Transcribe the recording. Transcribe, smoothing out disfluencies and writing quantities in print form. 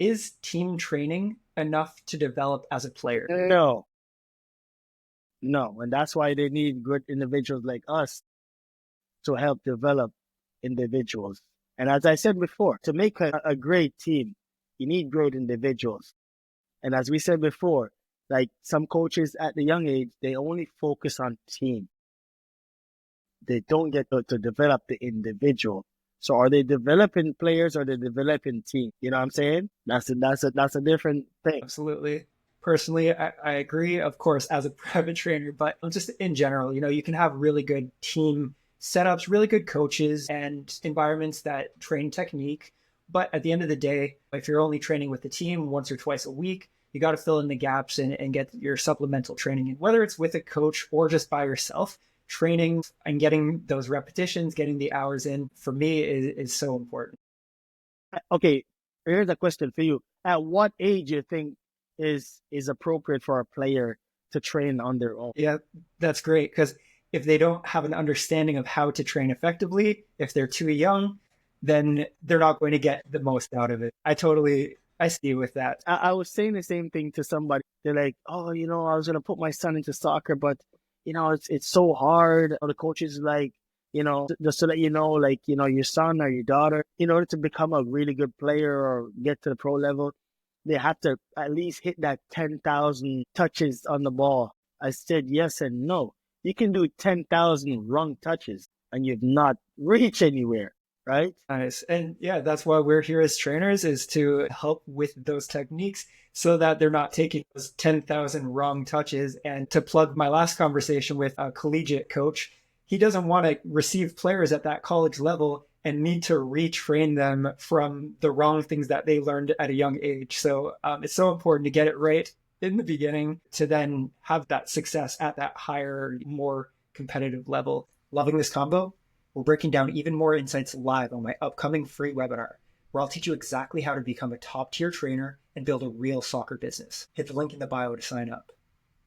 Is team training enough to develop as a player? No, no. And that's why they need good individuals like us to help develop individuals. And as I said before, to make a great team, you need great individuals. And as we said before, like some coaches at the young age, they only focus on team. They don't get to develop the individual. So are they developing players or are they developing team? You know what I'm saying? That's a different thing. Absolutely. Personally, I agree, of course, as a private trainer, but just in general, you can have really good team setups, really good coaches and environments that train technique. But at the end of the day, if you're only training with the team once or twice a week, you got to fill in the gaps and get your supplemental training in, whether it's with a coach or just by yourself. Training and getting those repetitions, getting the hours in, for me is so important. Okay, here's a question for you. At what age do you think is appropriate for a player to train on their own? Yeah, that's great. Because if they don't have an understanding of how to train effectively, if they're too young, then they're not going to get the most out of it. I see you with that. I was saying the same thing to somebody. They're like, oh, I was gonna put my son into soccer, but it's so hard. The coach is like, just to let you know, like, your son or your daughter, in order to become a really good player or get to the pro level, they have to at least hit that 10,000 touches on the ball. I said yes and no. You can do 10,000 wrong touches and you've not reached anywhere, right? Nice. And yeah, that's why we're here as trainers, is to help with those techniques so that they're not taking those 10,000 wrong touches. And to plug my last conversation with a collegiate coach, he doesn't want to receive players at that college level and need to retrain them from the wrong things that they learned at a young age. So it's so important to get it right in the beginning to then have that success at that higher, more competitive level. Loving this combo? We're breaking down even more insights live on my upcoming free webinar, where I'll teach you exactly how to become a top-tier trainer and build a real soccer business. Hit the link in the bio to sign up.